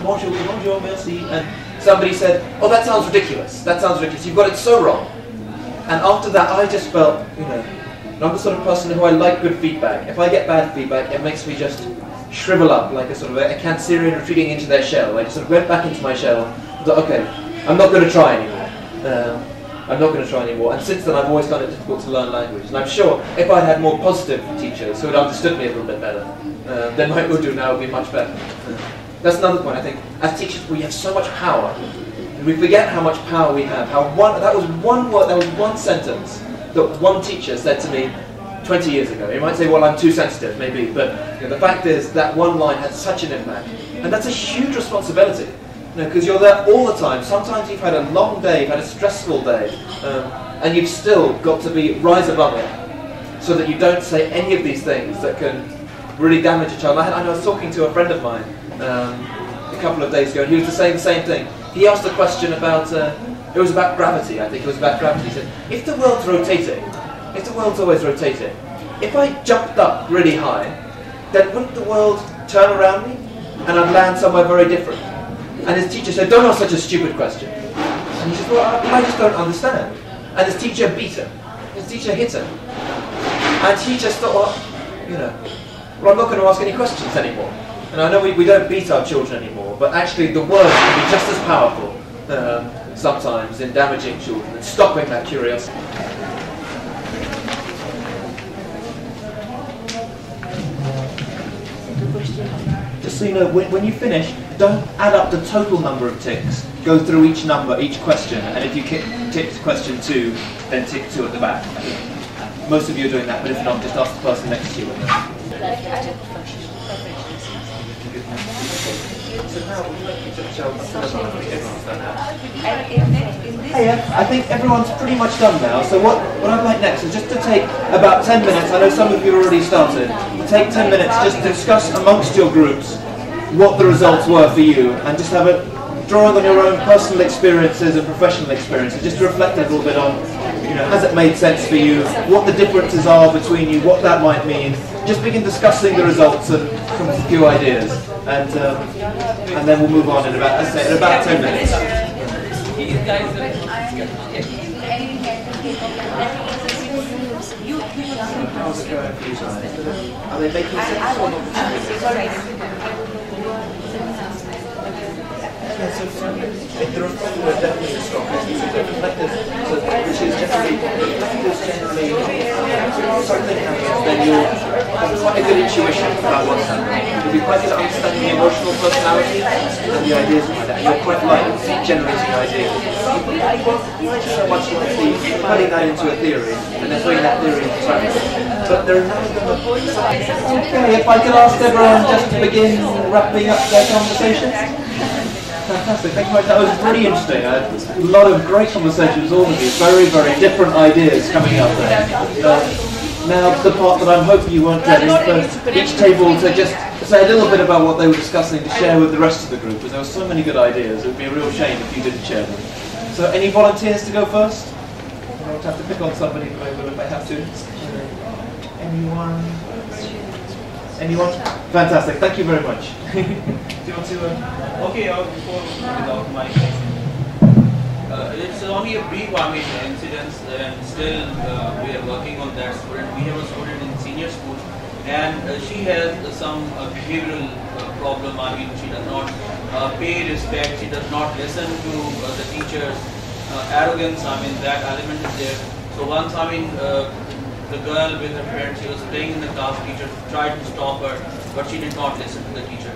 bonjour, bonjour, merci, and somebody said, oh, that sounds ridiculous, you've got it so wrong. And after that, I just felt, I'm the sort of person who I like good feedback. If I get bad feedback, it makes me just shrivel up like a sort of a Cancerian retreating into their shell. I just sort of went back into my shell and thought, okay, I'm not going to try anymore. And since then, I've always found it difficult to learn language. And I'm sure if I'd had more positive teachers who had understood me a little bit better, then my Urdu now would be much better. That's another point, I think. As teachers, we have so much power. And we forget how much power we have. That was one word, that was one sentence that one teacher said to me 20 years ago. You might say, well, I'm too sensitive, maybe. But the fact is that one line had such an impact. And that's a huge responsibility. Because you're there all the time. Sometimes you've had a long day, you've had a stressful day, and you've still got to rise above it so that you don't say any of these things that can really damage a child. I was talking to a friend of mine a couple of days ago, and he was saying the same thing. He asked a question about, it was about gravity, I think it was about gravity. He said, if the world's rotating, if the world's always rotating, if I jumped up really high, then wouldn't the world turn around me and I'd land somewhere very different? And his teacher said, don't ask such a stupid question. And he said, well, I just don't understand. And his teacher beat him. His teacher hit him. And he just thought, well, I'm not going to ask any questions anymore. And I know we don't beat our children anymore, but actually the word can be just as powerful sometimes in damaging children and stopping that curiosity. Just so you know, when you finish, don't add up the total number of ticks. Go through each number, each question, and if you ticked question 2, then tick 2 at the back. Most of you are doing that, but if not, just ask the person next to you. I think everyone's pretty much done now, so what I'd like next is just to take about 10 minutes, I know some of you already started, take 10 minutes just to discuss amongst your groups what the results were for you, and just have a drawing on your own personal experiences and professional experiences, just to reflect a little bit on, has it made sense for you, what the differences are between you, what that might mean. Just begin discussing the results and come with a few ideas, and then we'll move on in about, as I say, in about 10 minutes. Are they making sense or not? There are definitely strong reflectives, which is generally something happens, then you'll have quite a good intuition about what's happening. You'll be quite good at understanding the emotional personality and the ideas behind that. You're quite light at generating ideas. You won't so much like putting that into a theory and then putting that theory into practice. But there are none of them. Okay, if I could ask everyone just to begin wrapping up their conversation. Fantastic, thank you very much. That was really interesting. A lot of great conversations, all of you. Very, very different ideas coming up there. Now, the part that I'm hoping you won't get is for each table to just say a little bit about what they were discussing to share with the rest of the group, because there were so many good ideas. It would be a real shame if you didn't share them. So, any volunteers to go first? I don't have to pick on somebody, but I will if I have to. Anyone? Anyone? Fantastic, thank you very much. Do you want to... Okay, before without my it's only a brief incident, and still we are working on that student. We have a student in senior school, and she has some behavioral problem. She does not pay respect, she does not listen to the teachers. Arrogance, that element is there. So once, the girl with her friend, she was playing in the class, teacher tried to stop her, but she did not listen to the teacher.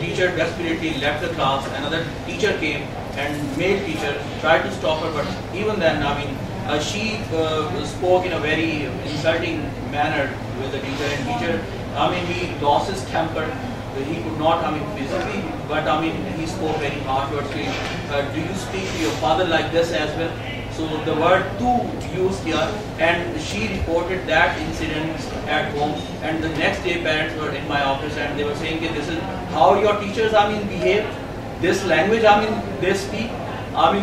Teacher desperately left the class, another teacher came, and male teacher tried to stop her, but even then, she spoke in a very insulting manner with the teacher, and teacher, he lost his temper. He could not, physically, but he spoke very harsh words to him. Do you speak to your father like this as well? So the word "tu" used here, and she reported that incident at home. And the next day, parents were in my office, and they were saying, "This is how your teachers, behave. This language, they speak.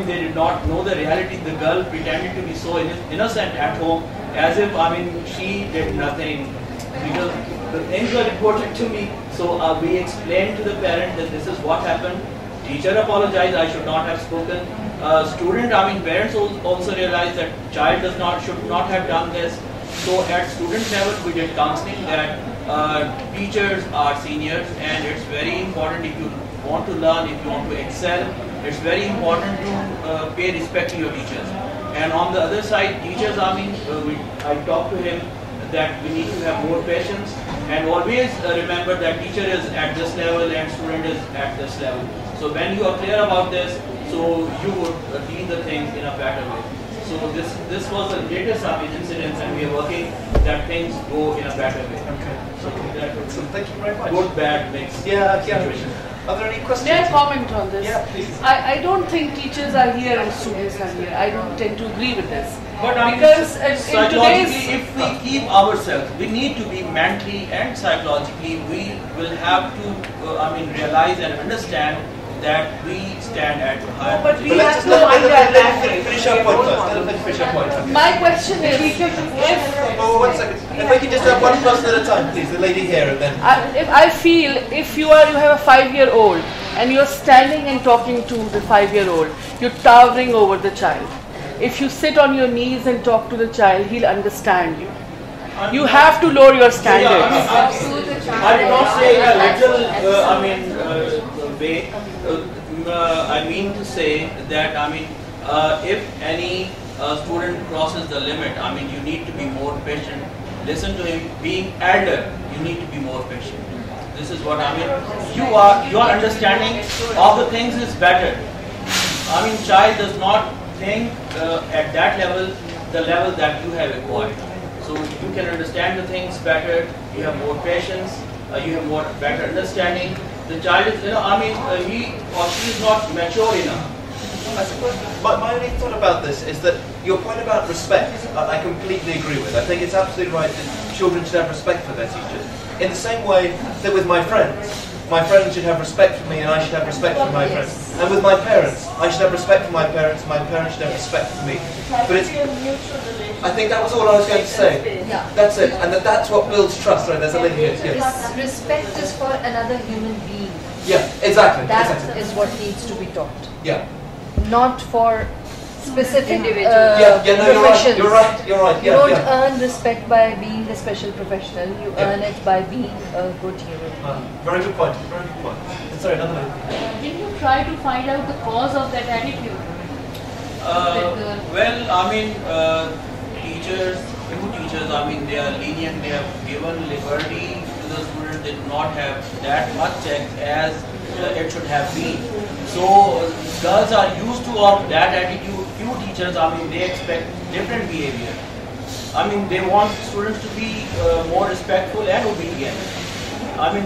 They did not know the reality. The girl pretended to be so innocent at home, as if, she did nothing." Because the things were reported to me. So we explained to the parent that this is what happened. Teacher apologized, I should not have spoken. Student, parents also realized that child should not have done this. So at student level, we did counseling that teachers are seniors, and it's very important if you want to learn, if you want to excel, it's very important to pay respect to your teachers. And on the other side, teachers, I talked to him that we need to have more patience and always remember that teacher is at this level and student is at this level. So when you are clear about this, so you would deal the things in a better way. So this was the latest incidents, and we are working that things go in a better way. Okay. So Thank you very much. good, bad, mixed situation. Are there any questions? May I comment on this? Yeah, please. I don't think teachers are here and students are here. I don't tend to agree with this. But because in psychologically, today's... if we keep ourselves, we need to be mentally and psychologically, we will have to, realize and understand that we stand at higher. But we But have let's to find our let language. him finish our point first. Let him finish our point. Okay. My question is, Oh, 1 second. If we can just have one person at a time, please. The lady here, and then. I feel if you have a 5-year-old and you're standing and talking to the 5-year-old, you're towering over the child. If you sit on your knees and talk to the child, he'll understand you. You have to lower your standards. I did not say a little, way. I mean to say that, if any student crosses the limit, you need to be more patient. Listen to him. Being elder, you need to be more patient. This is what your understanding of the things is better. Child does not think at that level, the level that you have acquired. So you can understand the things better, you have more patience, you have more better understanding. The child is, he or she is not mature enough. I suppose my only thought about this is that your point about respect, I completely agree with. I think it's absolutely right that children should have respect for their teachers. In the same way that with my friends should have respect for me and I should have respect for my friends. And with my parents, I should have respect for my parents should have respect for me. But it's, I think that was all I was going to say. Yeah. That's it. And that's what builds trust. Right, there's a lady here. Yes. Respect is for another human being. Yeah, exactly. That exactly. is what needs to be taught. Yeah. Not for specific Individual. No, professions. you're right. You don't earn respect by being a special professional. You earn it by being a good human. Very good point. Very good point. Sorry, another lady. Did you try to find out the cause of that attitude? Teachers, they are lenient, they have given liberty to the students, they do not have that much check as it should have been. So girls are used to of that attitude. Few teachers, they expect different behavior. They want students to be more respectful and obedient.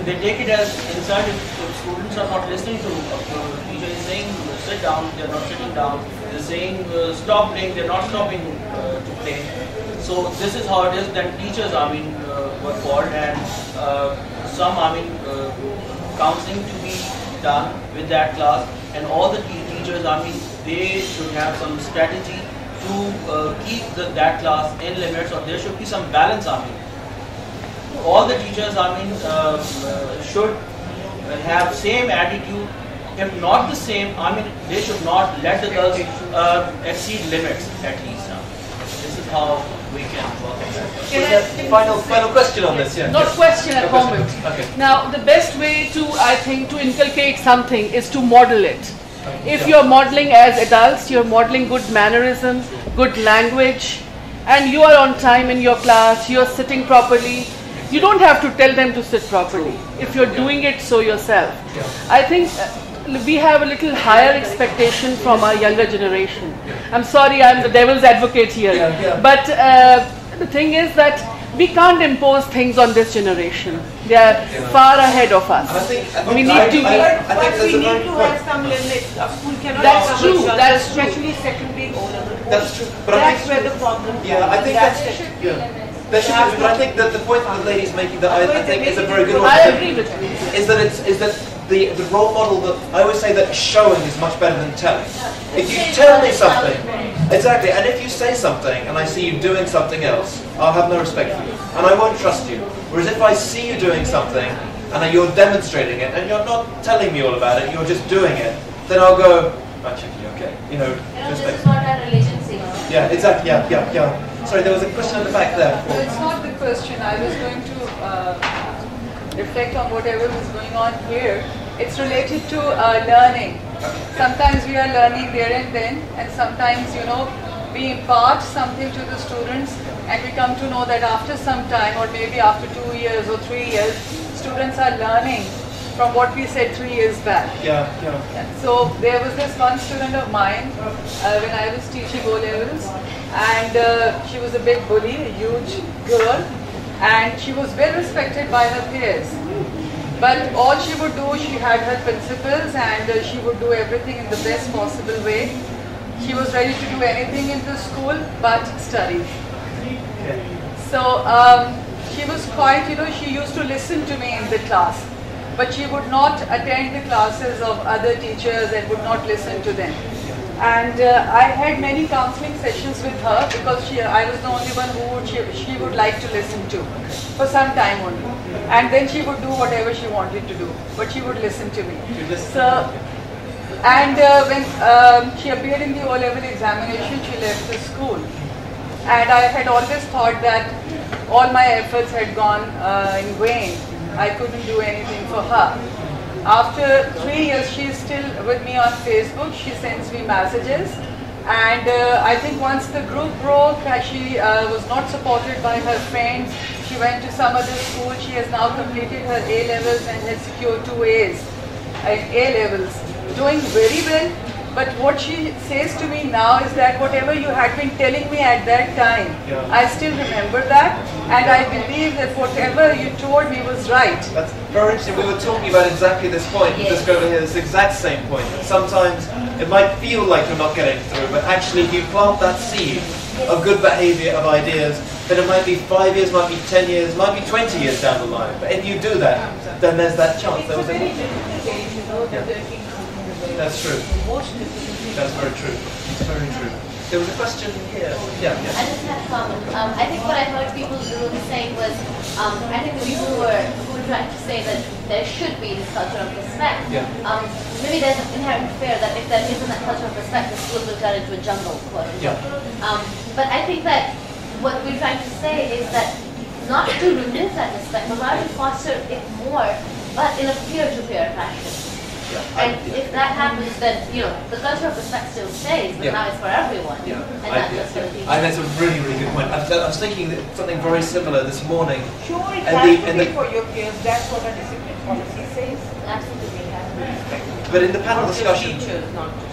They take it as insult if students are not listening to teacher is saying sit down, they are not sitting down. They are saying stop playing, they are not stopping to play. So this is how it is. Then teachers, were called, and some, counseling to be done with that class, and all the teachers, they should have some strategy to keep that class in limits, or there should be some balance. All the teachers, should have same attitude. If not the same, they should not let the girls exceed limits at least. This is how we can work on that. Final question on this, yeah. Not question, a comment. Okay. Now, the best way to, I think, to inculcate something is to model it. If you're modeling as adults, you're modeling good mannerism, good language, and you are on time in your class, you're sitting properly, you don't have to tell them to sit properly if you're doing it so yourself. I think we have a little higher expectation from our younger generation. I'm sorry, I'm the devil's advocate here. But the thing is that we can't impose things on this generation. They are far ahead of us. We need to be... But we need to have some limits. A school cannot That's cover true, children, that's true. especially secondary O-level. That's true. But That's where the problem comes. Yeah, I think there should be, but I think that the point that the lady's making that I think is a very good one. I agree with you. Is that the role model that I always say that showing is much better than telling. If you tell me something, exactly, and if you say something and I see you doing something else, I'll have no respect for you and I won't trust you. Whereas if I see you doing something and you're demonstrating it and you're not telling me all about it, you're just doing it, then I'll go, actually, okay, you know. This is what our religion says. Yeah, exactly. Yeah. Sorry, there was a question at the back there. No, it's not the question. I was going to reflect on whatever was going on here. It's related to learning. Sometimes we are learning there and then, and sometimes, you know, we impart something to the students and we come to know that after some time, or maybe after 2 years or 3 years, students are learning from what we said 3 years back. Yeah. So there was this one student of mine when I was teaching O-levels, and she was a big bully, a huge girl, and she was well respected by her peers. But all she would do, she had her principles, and she would do everything in the best possible way. She was ready to do anything in the school but study. So she was quite, you know, she used to listen to me in the class, but she would not attend the classes of other teachers and would not listen to them. And I had many counseling sessions with her because I was the only one who she would like to listen to for some time only. And then she would do whatever she wanted to do, but she would listen to me. So, and when she appeared in the O-level examination, she left the school. And I had always thought that all my efforts had gone in vain. I couldn't do anything for her. After 3 years, she is still with me on Facebook. She sends me messages. And I think once the group broke, she was not supported by her friends. She went to some other school. She has now completed her A-levels and has secured 2 A's in A-levels. Doing very well. But what she says to me now is that whatever you had been telling me at that time, I still remember that, and I believe that whatever you told me was right. That's very interesting. We were talking about exactly this point, just over here, this exact same point. Sometimes it might feel like you're not getting through, but actually if you plant that seed of good behavior, of ideas, then it might be 5 years, might be 10 years, might be 20 years down the line. But if you do that, then there's that chance. It's a very difficult age, you know, that they're That's true. That's very true. It's very true. There was a question here. Yeah. I just had a comment. I think what I heard people saying was, I think the people who were trying to say that there should be this culture of respect. Maybe there's an inherent fear that if there isn't that culture of respect, the school will turn into a jungle, quote unquote. But I think that what we're trying to say is that not to remove that respect, but rather to foster it more, but in a peer-to-peer fashion. And if that happens, then, you know, the culture of respect still stays, but now it's for everyone. And not just for the teachers. That's a really, really good point. I was thinking that something very similar this morning. Sure, it has to be for your peers. That's what our discipline policy says. Absolutely. But in the panel Not just discussion, teachers, not just